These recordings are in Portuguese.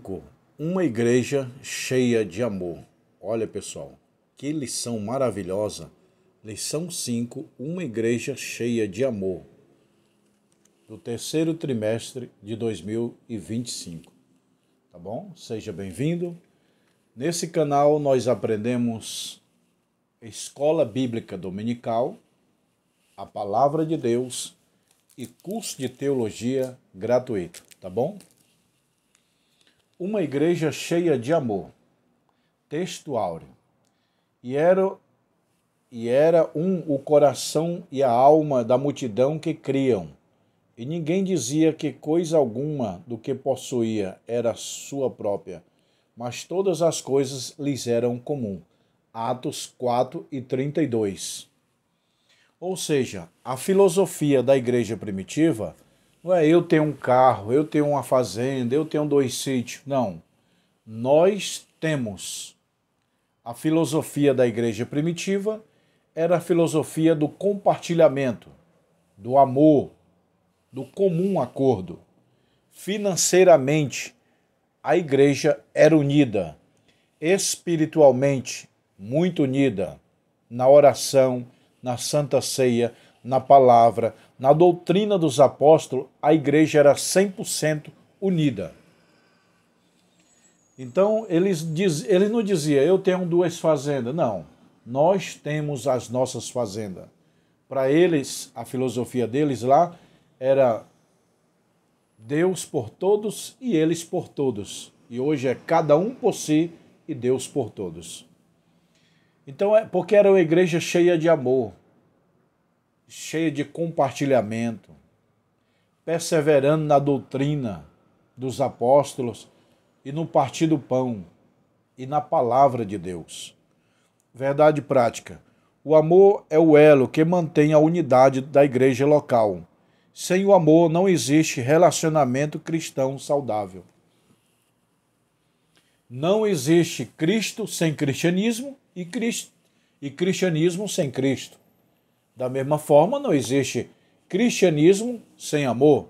5. Uma igreja cheia de amor. Olha, pessoal, que lição maravilhosa. Lição 5. Uma igreja cheia de amor. Do terceiro trimestre de 2025. Tá bom? Seja bem-vindo. Nesse canal nós aprendemos Escola Bíblica Dominical, a Palavra de Deus e curso de teologia gratuito, tá bom? Uma igreja cheia de amor. Texto áureo. E era o coração e a alma da multidão que criam. E ninguém dizia que coisa alguma do que possuía era sua própria, mas todas as coisas lhes eram comum. Atos 4:32. Ou seja, a filosofia da igreja primitiva não é eu tenho um carro, eu tenho uma fazenda, eu tenho 2 sítios. Não. Nós temos. A filosofia da igreja primitiva era a filosofia do compartilhamento, do amor, do comum acordo. Financeiramente, a igreja era unida. Espiritualmente, muito unida. Na oração, na Santa Ceia, na palavra, na doutrina dos apóstolos, a igreja era 100% unida. Então, ele não dizia, eu tenho 2 fazendas. Não, nós temos as nossas fazendas. Para eles, a filosofia deles lá era Deus por todos e eles por todos. E hoje é cada um por si e Deus por todos. Então, porque era uma igreja cheia de amor, cheia de compartilhamento, perseverando na doutrina dos apóstolos e no partir do pão e na palavra de Deus. Verdade prática. O amor é o elo que mantém a unidade da igreja local. Sem o amor não existe relacionamento cristão saudável. Não existe Cristo sem cristianismo e cristianismo sem Cristo. Da mesma forma, não existe cristianismo sem amor.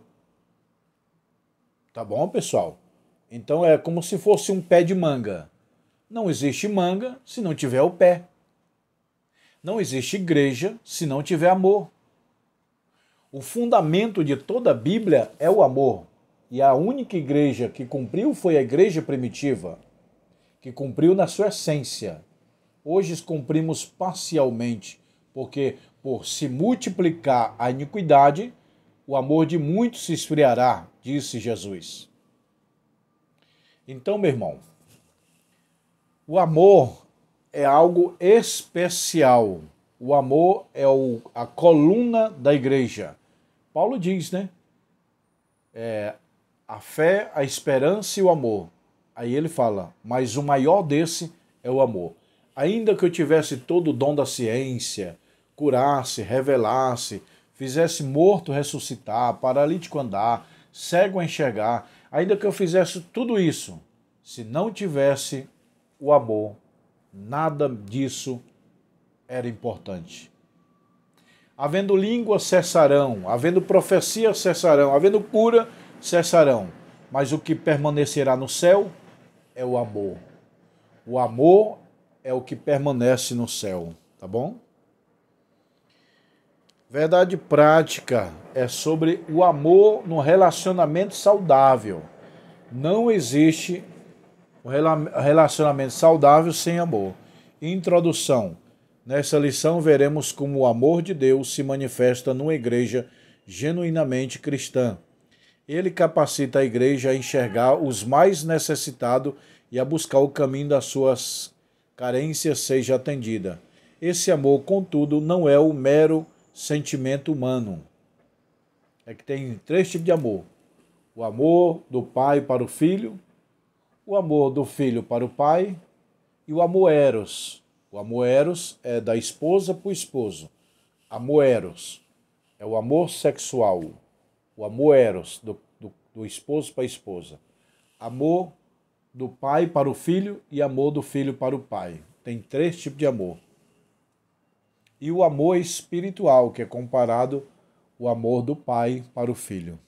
Tá bom, pessoal? Então é como se fosse um pé de manga. Não existe manga se não tiver o pé. Não existe igreja se não tiver amor. O fundamento de toda a Bíblia é o amor. E a única igreja que cumpriu foi a igreja primitiva, que cumpriu na sua essência. Hoje cumprimos parcialmente, porque por se multiplicar a iniquidade, o amor de muitos se esfriará, disse Jesus. Então, meu irmão, o amor é algo especial. O amor é a coluna da igreja. Paulo diz, né? A fé, a esperança e o amor. Aí ele fala, mas o maior desse é o amor. Ainda que eu tivesse todo o dom da ciência, curasse, revelasse, fizesse morto ressuscitar, paralítico andar, cego enxergar, ainda que eu fizesse tudo isso, se não tivesse o amor, nada disso era importante. Havendo língua, cessarão, havendo profecia, cessarão, havendo cura, cessarão. Mas o que permanecerá no céu é o amor. O amor é o que permanece no céu, tá bom? Verdade prática é sobre o amor no relacionamento saudável. Não existe um relacionamento saudável sem amor. Introdução. Nessa lição veremos como o amor de Deus se manifesta numa igreja genuinamente cristã. Ele capacita a igreja a enxergar os mais necessitados e a buscar o caminho das suas carências seja atendida. Esse amor, contudo, não é o mero sentimento humano. É que tem 3 tipos de amor. O amor do pai para o filho, o amor do filho para o pai e o amor eros. O amor eros é da esposa para o esposo. Amor eros é o amor sexual. O amor eros do esposo para a esposa. Amor do pai para o filho e amor do filho para o pai. Tem 3 tipos de amor. E o amor espiritual, que é comparado ao amor do pai para o filho.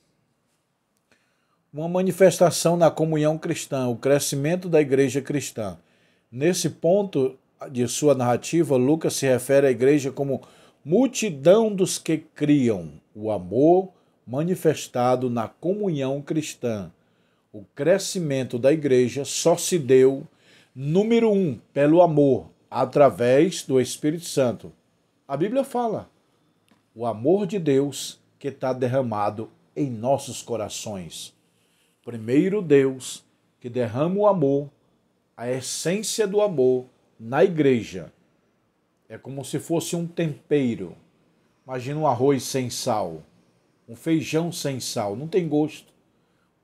uma manifestação na comunhão cristã, o crescimento da igreja cristã. Nesse ponto de sua narrativa, Lucas se refere à igreja como multidão dos que criam, o amor manifestado na comunhão cristã. O crescimento da igreja só se deu, número 1, pelo amor, através do Espírito Santo. A Bíblia fala, o amor de Deus que está derramado em nossos corações. Primeiro Deus que derrama o amor, a essência do amor na igreja. É como se fosse um tempero. Imagina um arroz sem sal, um feijão sem sal, não tem gosto.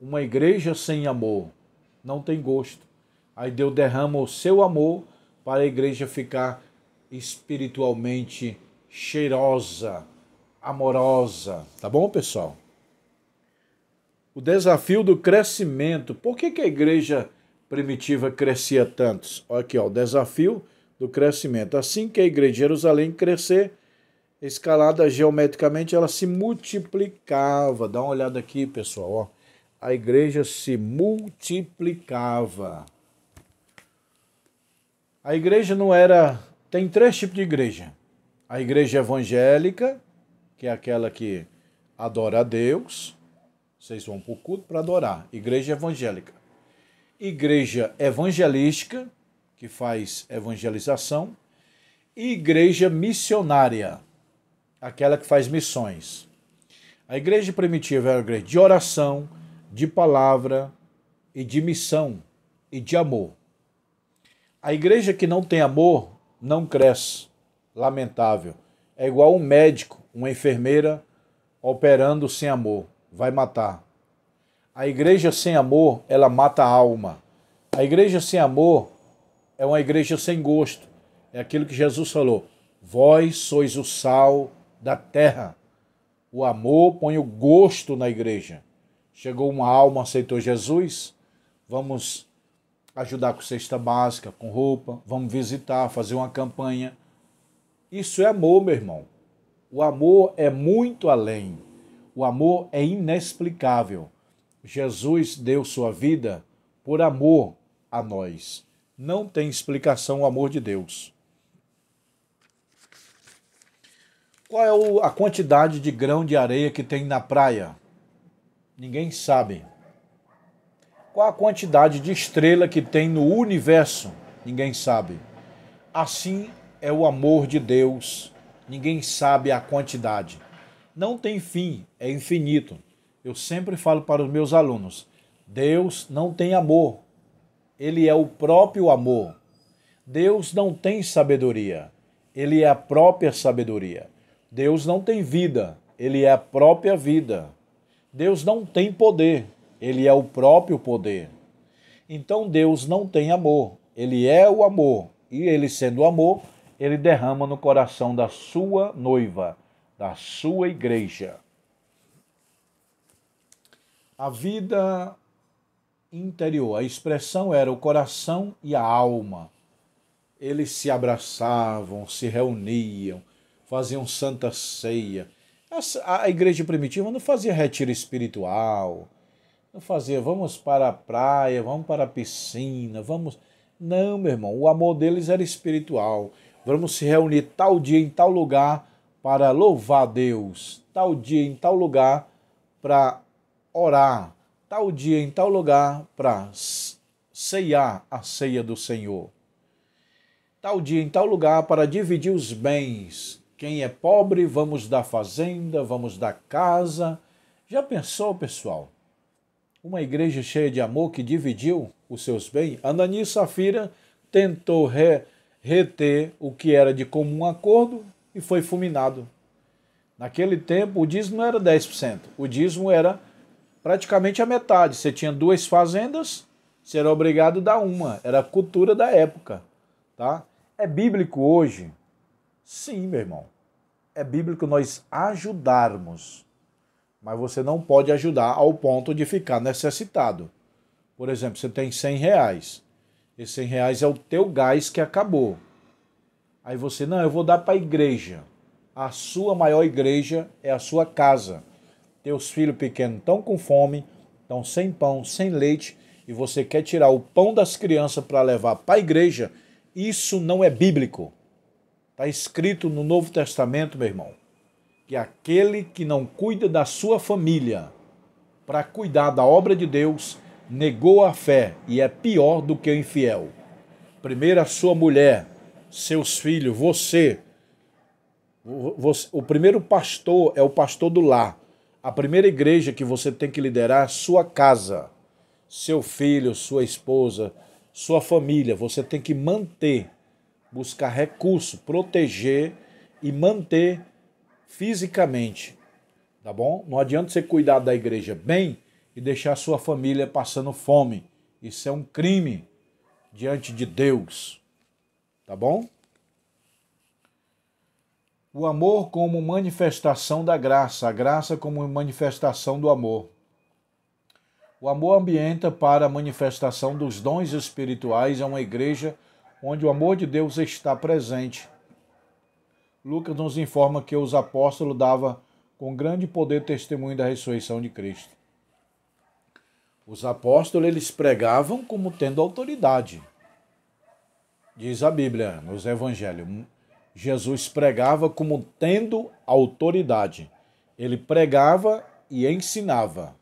Uma igreja sem amor não tem gosto. Aí Deus derrama o seu amor para a igreja ficar espiritualmente cheirosa, amorosa. Tá bom, pessoal? O desafio do crescimento. Por que a igreja primitiva crescia tanto? Olha aqui, ó, o desafio do crescimento. Assim que a igreja de Jerusalém crescer, escalada geometricamente, ela se multiplicava. Dá uma olhada aqui, pessoal, ó. A igreja se multiplicava. A igreja não era... Tem 3 tipos de igreja. A igreja evangélica, que é aquela que adora a Deus. Vocês vão para o culto para adorar. Igreja evangélica. Igreja evangelística, que faz evangelização. E igreja missionária, aquela que faz missões. A igreja primitiva era a igreja de oração, de palavra e de missão e de amor. A igreja que não tem amor não cresce. Lamentável. É igual um médico, uma enfermeira operando sem amor. Vai matar. A igreja sem amor, ela mata a alma. A igreja sem amor é uma igreja sem gosto. É aquilo que Jesus falou. Vós sois o sal da terra. O amor põe o gosto na igreja. Chegou uma alma, aceitou Jesus. Vamos ajudar com cesta básica, com roupa. Vamos visitar, fazer uma campanha. Isso é amor, meu irmão. O amor é muito além. O amor é inexplicável. Jesus deu sua vida por amor a nós. Não tem explicação o amor de Deus. Qual é a quantidade de grão de areia que tem na praia? Ninguém sabe. Qual a quantidade de estrela que tem no universo? Ninguém sabe. Assim é o amor de Deus. Ninguém sabe a quantidade. Não tem fim, é infinito. Eu sempre falo para os meus alunos, Deus não tem amor. Ele é o próprio amor. Deus não tem sabedoria. Ele é a própria sabedoria. Deus não tem vida. Ele é a própria vida. Deus não tem poder. Ele é o próprio poder. Então Deus não tem amor. Ele é o amor. E ele sendo o amor, ele derrama no coração da sua noiva, da sua igreja. A vida interior, a expressão era o coração e a alma. Eles se abraçavam, se reuniam, faziam santa ceia. A igreja primitiva não fazia retiro espiritual, não fazia vamos para a praia, vamos para a piscina, vamos... Não, meu irmão, o amor deles era espiritual. Vamos se reunir tal dia em tal lugar para louvar a Deus, tal dia em tal lugar para orar, tal dia em tal lugar para ceiar a ceia do Senhor, tal dia em tal lugar para dividir os bens. Quem é pobre, vamos dar fazenda, vamos dar casa. Já pensou, pessoal? Uma igreja cheia de amor que dividiu os seus bens? Ananias e Safira tentou reter o que era de comum acordo e foi fulminado. Naquele tempo, o dízimo não era 10%. O dízimo era praticamente a metade. Você tinha 2 fazendas, você era obrigado a dar uma. Era a cultura da época. Tá? É bíblico hoje? Sim, meu irmão. É bíblico nós ajudarmos. Mas você não pode ajudar ao ponto de ficar necessitado. Por exemplo, você tem R$100. Esse R$100 é o teu gás que acabou. Aí você, não, eu vou dar para a igreja. A sua maior igreja é a sua casa. Teus filhos pequenos estão com fome, Então, sem pão, sem leite, e você quer tirar o pão das crianças para levar para a igreja, isso não é bíblico. Está escrito no Novo Testamento, meu irmão, que aquele que não cuida da sua família para cuidar da obra de Deus, negou a fé e é pior do que o infiel. Primeiro a sua mulher, seus filhos, você. O primeiro pastor é o pastor do lar. A primeira igreja que você tem que liderar é a sua casa. Seu filho, sua esposa, sua família. Você tem que manter, buscar recurso, proteger e manter fisicamente. Tá bom? Não adianta você cuidar da igreja bem e deixar a sua família passando fome. Isso é um crime diante de Deus. Tá bom? O amor como manifestação da graça, a graça como manifestação do amor. O amor ambienta para a manifestação dos dons espirituais, é uma igreja onde o amor de Deus está presente. Lucas nos informa que os apóstolos davam com grande poder testemunho da ressurreição de Cristo. Os apóstolos, eles pregavam como tendo autoridade. Diz a Bíblia, nos evangelhos, Jesus pregava como tendo autoridade. Ele pregava e ensinava.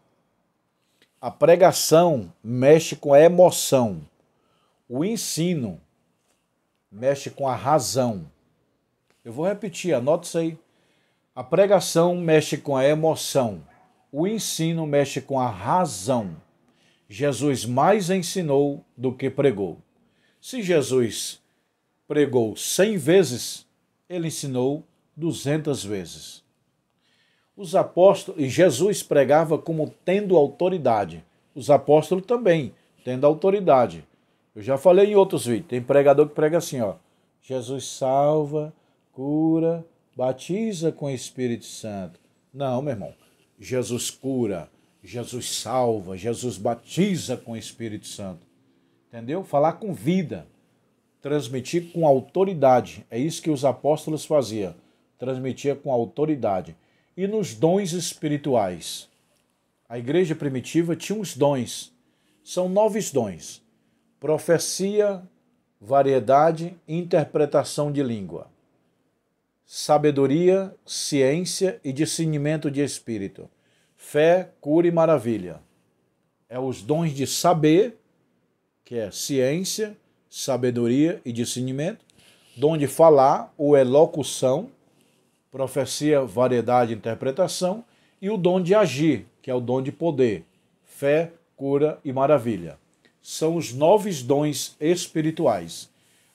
A pregação mexe com a emoção. O ensino mexe com a razão. Eu vou repetir, anota isso aí. A pregação mexe com a emoção. O ensino mexe com a razão. Jesus mais ensinou do que pregou. Se Jesus pregou 100 vezes, ele ensinou 200 vezes. Os apóstolos, e Jesus pregava como tendo autoridade. Os apóstolos também, tendo autoridade. Eu já falei em outros vídeos, tem pregador que prega assim, ó. Jesus salva, cura, batiza com o Espírito Santo. Não, meu irmão. Jesus cura, Jesus salva, Jesus batiza com o Espírito Santo. Entendeu? Falar com vida. Transmitir com autoridade. É isso que os apóstolos faziam. Transmitia com autoridade. E nos dons espirituais. A igreja primitiva tinha uns dons. São 9 dons. Profecia, variedade e interpretação de língua. Sabedoria, ciência e discernimento de espírito. Fé, cura e maravilha. É os dons de saber, que é ciência, sabedoria e discernimento. Dom de falar, ou elocução, profecia, variedade e interpretação. E o dom de agir, que é o dom de poder. Fé, cura e maravilha. São os 9 dons espirituais.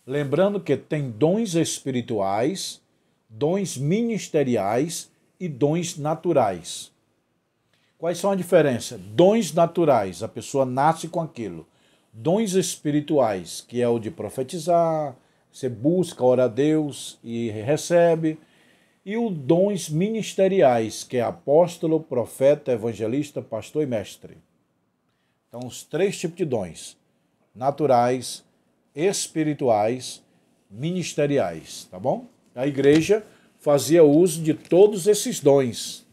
Lembrando que tem dons espirituais, dons ministeriais e dons naturais. Quais são a diferença? Dons naturais, a pessoa nasce com aquilo. Dons espirituais, que é o de profetizar, você busca, ora a Deus e recebe. E os dons ministeriais, que é apóstolo, profeta, evangelista, pastor e mestre. Então, os 3 tipos de dons. Naturais, espirituais, ministeriais, tá bom? A igreja fazia uso de todos esses dons.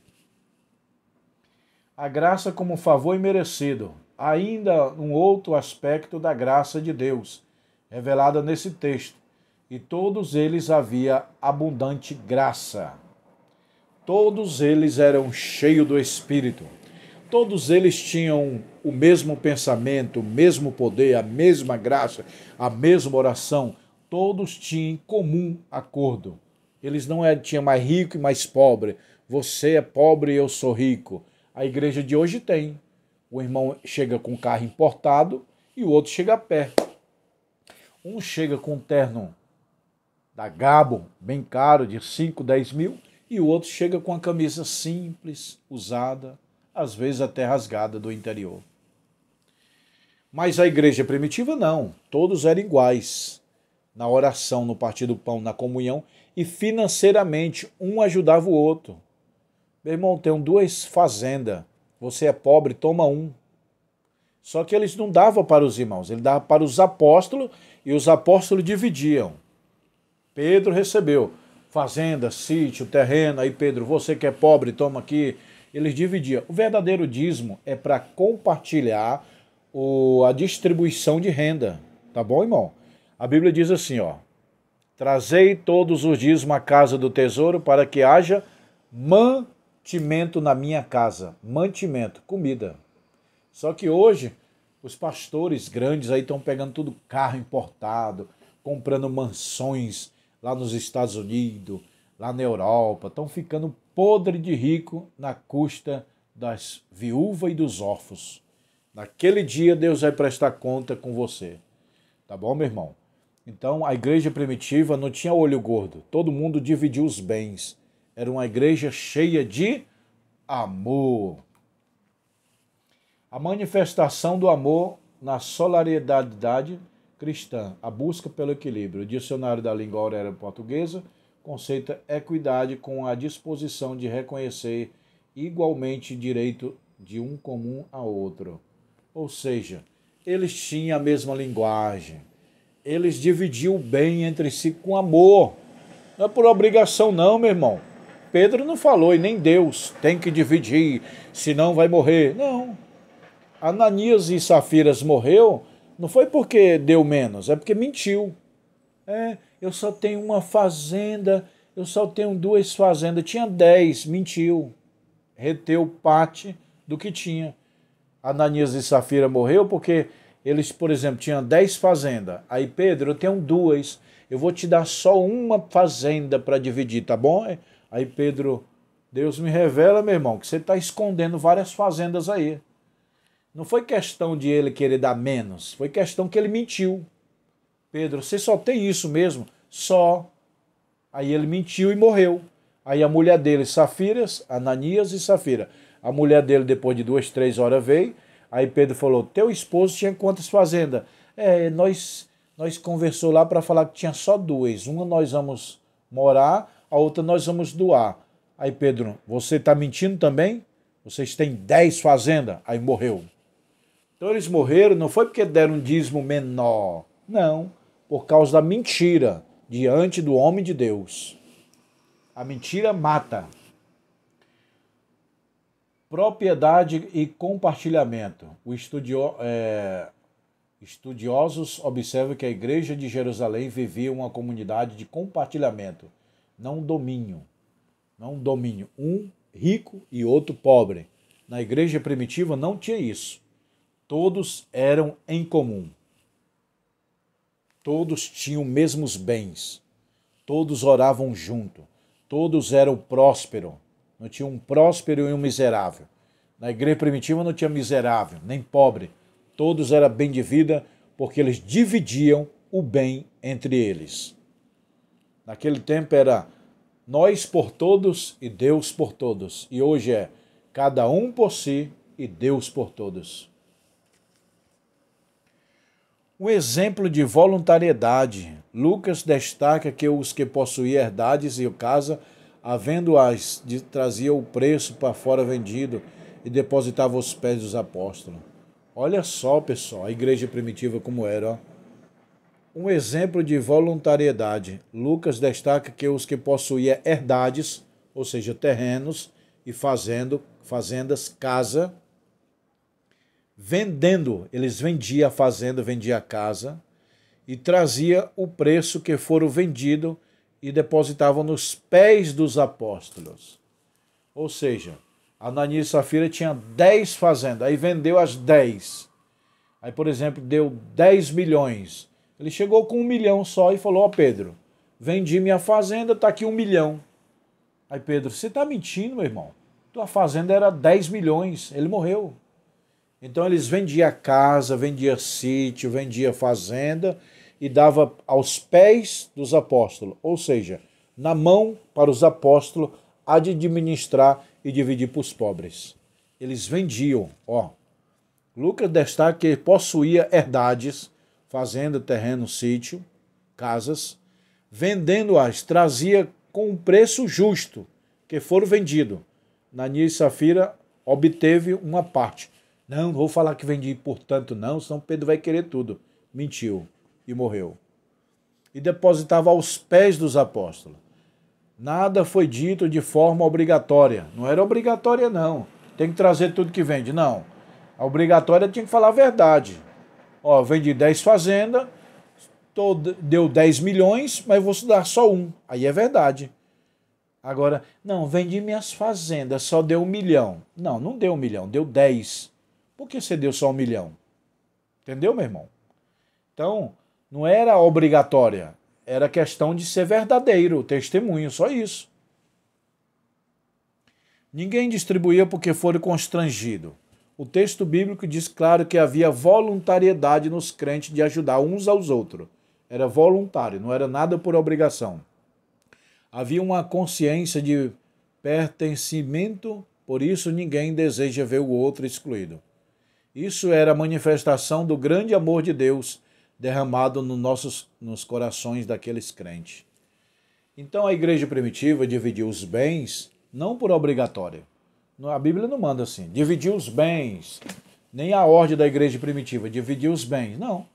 A graça como favor imerecido. Ainda um outro aspecto da graça de Deus, revelada nesse texto. E todos eles havia abundante graça. Todos eles eram cheios do Espírito. Todos eles tinham o mesmo pensamento, o mesmo poder, a mesma graça, a mesma oração. Todos tinham em comum acordo. Eles não tinham mais rico e mais pobre. Você é pobre e eu sou rico. A igreja de hoje tem. O irmão chega com um carro importado e o outro chega a pé. Um chega com um terno da Gabo, bem caro, de 5, 10 mil, e o outro chega com uma camisa simples, usada, às vezes até rasgada do interior. Mas a igreja primitiva não, todos eram iguais na oração, no partir do pão, na comunhão, e financeiramente um ajudava o outro. Meu irmão, tem 2 fazendas, você é pobre, toma um. Só que eles não davam para os irmãos, ele dava para os apóstolos, e os apóstolos dividiam. Pedro recebeu fazenda, sítio, terreno, aí Pedro, você que é pobre, toma aqui eles dividiam. O verdadeiro dízimo é para compartilhar a distribuição de renda. Tá bom, irmão? A Bíblia diz assim, ó. Trazei todos os dízimos à casa do tesouro para que haja mantimento na minha casa. Mantimento, comida. Só que hoje, os pastores grandes aí estão pegando tudo carro importado, comprando mansões lá nos Estados Unidos, lá na Europa. Estão ficando podre de rico na custa das viúvas e dos órfãos. Naquele dia Deus vai prestar conta com você. Tá bom, meu irmão? Então, a igreja primitiva não tinha olho gordo. Todo mundo dividiu os bens. Era uma igreja cheia de amor. A manifestação do amor na solidariedade cristã. A busca pelo equilíbrio. O dicionário da língua aurélia portuguesa conceita equidade com a disposição de reconhecer igualmente direito de um comum ao outro. Ou seja, eles tinham a mesma linguagem. Eles dividiam o bem entre si com amor. Não é por obrigação não, meu irmão. Pedro não falou, e nem Deus, tem que dividir, senão vai morrer. Não. Ananias e Safiras morreu, não foi porque deu menos, é porque mentiu. Eu só tenho uma fazenda, eu só tenho 2 fazendas. Tinha 10, mentiu. Reteu parte do que tinha. Ananias e Safira morreu porque eles, por exemplo, tinham 10 fazendas. Aí, Pedro, eu tenho 2. Eu vou te dar só uma fazenda para dividir, tá bom? Aí, Pedro, Deus me revela, meu irmão, que você está escondendo várias fazendas aí. Não foi questão de ele querer dar menos. Foi questão que ele mentiu. Pedro, você só tem isso mesmo? Só. Aí ele mentiu e morreu. Aí a mulher dele, Safiras, Ananias e Safira. A mulher dele, depois de 2, 3 horas, veio. Aí Pedro falou, teu esposo tinha quantas fazendas? Nós conversou lá para falar que tinha só 2. Uma nós vamos morar, a outra nós vamos doar. Aí Pedro, você está mentindo também? Vocês têm 10 fazendas? Aí morreu. Então eles morreram, não foi porque deram um dízimo menor. Não, por causa da mentira diante do homem de Deus. A mentira mata. Propriedade e compartilhamento. Estudiosos observam que a igreja de Jerusalém vivia uma comunidade de compartilhamento, não domínio. Não domínio. Um rico e outro pobre. Na igreja primitiva não tinha isso. Todos eram em comum. Todos tinham os mesmos bens. Todos oravam junto. Todos eram prósperos. Não tinha um próspero e um miserável. Na igreja primitiva não tinha miserável, nem pobre. Todos eram bem de vida, porque eles dividiam o bem entre eles. Naquele tempo era nós por todos e Deus por todos. E hoje é cada um por si e Deus por todos. Um exemplo de voluntariedade. Lucas destaca que os que possuíam herdades e casa, havendo-as, traziam o preço para fora vendido e depositavam aos pés dos apóstolos. Olha só, pessoal, a igreja primitiva como era. Ó. Um exemplo de voluntariedade. Lucas destaca que os que possuíam herdades, ou seja, terrenos e fazendas, casa, vendendo, eles vendiam a fazenda, vendiam a casa e trazia o preço que foram vendido e depositavam nos pés dos apóstolos. Ou seja, Ananias e Safira tinha 10 fazendas, aí vendeu as 10. Aí, por exemplo, deu 10 milhões. Ele chegou com 1 milhão só e falou, Pedro, vendi minha fazenda, está aqui 1 milhão. Aí Pedro, você está mentindo, meu irmão? Tua fazenda era 10 milhões, ele morreu. Então eles vendiam casa, vendiam sítio, vendiam fazenda e dava aos pés dos apóstolos, ou seja, na mão para os apóstolos a de administrar e dividir para os pobres. Eles vendiam, ó. Lucas destaca que possuía herdades, fazenda, terreno, sítio, casas, vendendo-as, trazia com um preço justo, que foram vendidos. Ananias e Safira obteve uma parte. Não vou falar que vendi por tanto não, senão Pedro vai querer tudo. Mentiu e morreu. E depositava aos pés dos apóstolos. Nada foi dito de forma obrigatória. Não era obrigatória, não. Tem que trazer tudo que vende. Não. A obrigatória tinha que falar a verdade. Ó, vendi 10 fazendas, deu 10 milhões, mas vou dar só um. Aí é verdade. Agora, não, vendi minhas fazendas, só deu 1 milhão. Não, não deu 1 milhão, deu 10. Por que você deu só 1 milhão? Entendeu, meu irmão? Então, não era obrigatória. Era questão de ser verdadeiro, testemunho, só isso. Ninguém distribuía porque fora constrangido. O texto bíblico diz claro que havia voluntariedade nos crentes de ajudar uns aos outros. Era voluntário, não era nada por obrigação. Havia uma consciência de pertencimento, por isso ninguém deseja ver o outro excluído. Isso era a manifestação do grande amor de Deus derramado nos corações daqueles crentes. Então a igreja primitiva dividiu os bens não por obrigatória. A Bíblia não manda assim, dividir os bens, nem a ordem da igreja primitiva, dividir os bens. Não,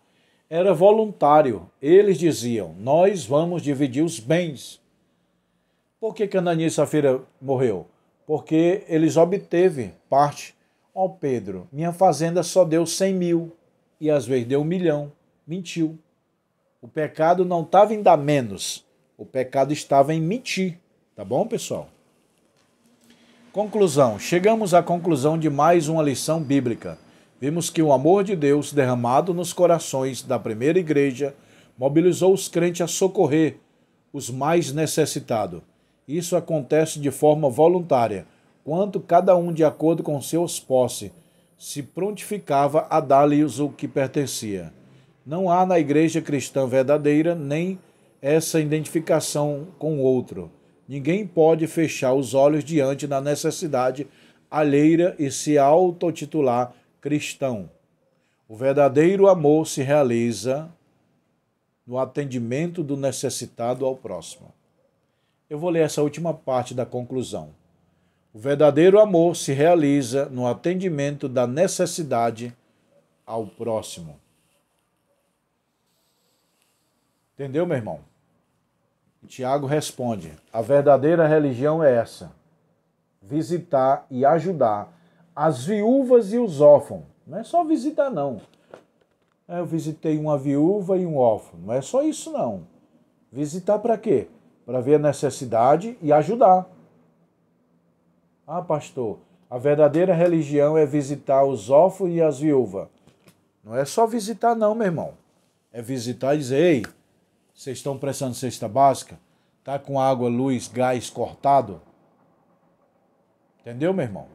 era voluntário. Eles diziam, nós vamos dividir os bens. Por que Ananias e Safira morreu? Porque eles obteve parte. Ó Pedro, minha fazenda só deu 100 mil e às vezes deu 1 milhão. Mentiu. O pecado não estava em dar menos. O pecado estava em mentir. Tá bom, pessoal? Conclusão. Chegamos à conclusão de mais uma lição bíblica. Vimos que o amor de Deus derramado nos corações da primeira igreja mobilizou os crentes a socorrer os mais necessitados. Isso acontece de forma voluntária, quando cada um, de acordo com seus posses, se prontificava a dar-lhes o que pertencia. Não há na igreja cristã verdadeira nem essa identificação com o outro. Ninguém pode fechar os olhos diante da necessidade alheia e se autotitular cristão. O verdadeiro amor se realiza no atendimento do necessitado ao próximo. Eu vou ler essa última parte da conclusão. O verdadeiro amor se realiza no atendimento da necessidade ao próximo. Entendeu, meu irmão? Tiago responde, a verdadeira religião é essa, visitar e ajudar as viúvas e os órfãos. Não é só visitar, não. Eu visitei uma viúva e um órfão. Não é só isso, não. Visitar para quê? Para ver a necessidade e ajudar. Ah, pastor, a verdadeira religião é visitar os órfãos e as viúvas. Não é só visitar, não, meu irmão. É visitar e dizer, ei, vocês estão precisando de cesta básica? Tá com água, luz, gás cortado? Entendeu, meu irmão?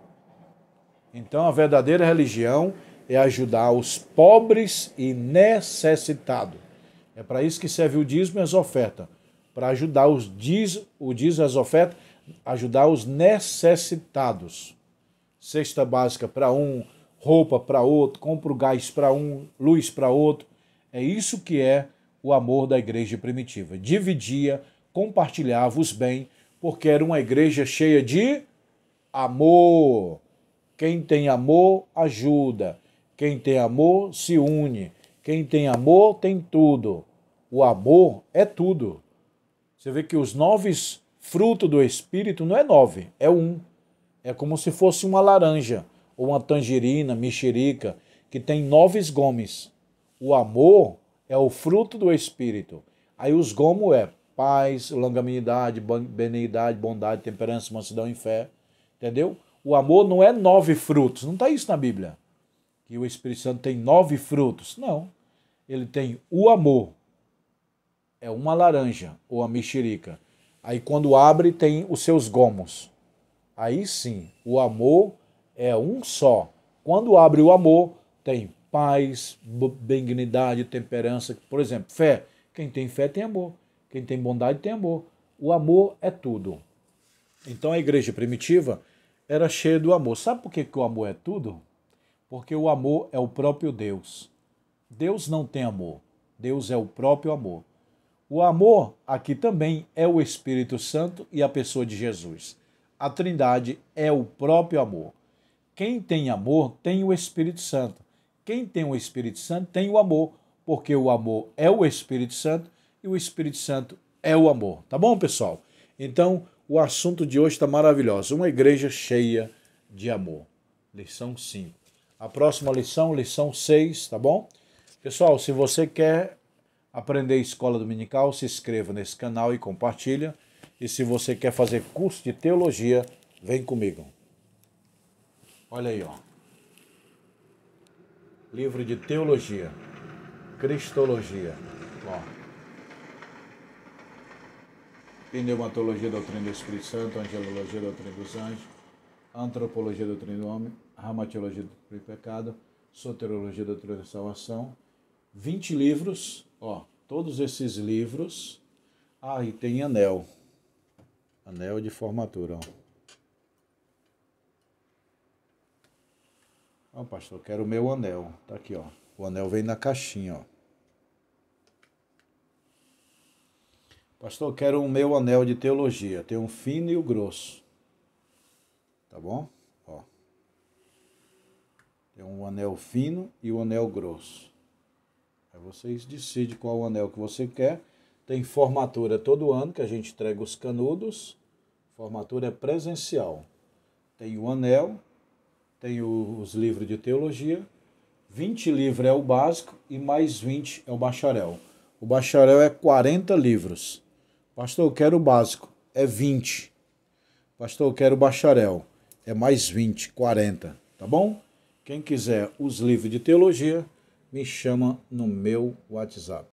Então, a verdadeira religião é ajudar os pobres e necessitados. É para isso que serve o dízimo e as ofertas. Para ajudar o dízimo e as ofertas, ajudar os necessitados. Cesta básica para um, roupa para outro, compra o gás para um, luz para outro. É isso que é o amor da igreja primitiva. Dividia, compartilhava os bens, porque era uma igreja cheia de amor. Quem tem amor, ajuda. Quem tem amor, se une. Quem tem amor, tem tudo. O amor é tudo. Você vê que os 9 frutos do Espírito não é 9, é 1. É como se fosse uma laranja, ou uma tangerina, mexerica, que tem 9 gomos. O amor é o fruto do Espírito. Aí os gomos é paz, longanimidade, benignidade, bondade, temperança, mansidão e fé. Entendeu? O amor não é 9 frutos. Não está isso na Bíblia. Que o Espírito Santo tem 9 frutos. Não. Ele tem o amor. É uma laranja ou a mexerica. Aí quando abre tem os seus gomos. Aí sim, o amor é um só. Quando abre o amor, tem paz, benignidade, temperança. Por exemplo, fé. Quem tem fé tem amor. Quem tem bondade tem amor. O amor é tudo. Então a igreja primitiva era cheia do amor. Sabe por que o amor é tudo? Porque o amor é o próprio Deus. Deus não tem amor. Deus é o próprio amor. O amor aqui também é o Espírito Santo e a pessoa de Jesus. A Trindade é o próprio amor. Quem tem amor tem o Espírito Santo. Quem tem o Espírito Santo tem o amor, porque o amor é o Espírito Santo e o Espírito Santo é o amor. Tá bom, pessoal? Então, o assunto de hoje está maravilhoso. Uma igreja cheia de amor. Lição 5. A próxima lição, lição 6, tá bom? Pessoal, se você quer aprender escola dominical, se inscreva nesse canal e compartilha. E se você quer fazer curso de teologia, vem comigo. Olha aí, ó. Livro de teologia. Cristologia. Ó. Pneumatologia, doutrina do Espírito Santo, angelologia, doutrina dos anjos, antropologia, doutrina do homem, ramateologia do pecado, soteriologia, doutrina da salvação. 20 livros, ó, todos esses livros. Ah, e tem anel. Anel de formatura, ó. Ó, pastor, quero o meu anel. Tá aqui, ó. O anel vem na caixinha, ó. Pastor, quero o meu anel de teologia. Tem um fino e o grosso. Tá bom? Ó. Tem um anel fino e o anel grosso. Aí vocês decidem qual o anel que você quer. Tem formatura todo ano, que a gente entrega os canudos. Formatura é presencial. Tem o anel, tem os livros de teologia. 20 livros é o básico e mais 20 é o bacharel. O bacharel é 40 livros. Pastor, eu quero o básico. É 20. Pastor, eu quero o bacharel. É mais 20, 40. Tá bom? Quem quiser os livros de teologia, me chama no meu WhatsApp.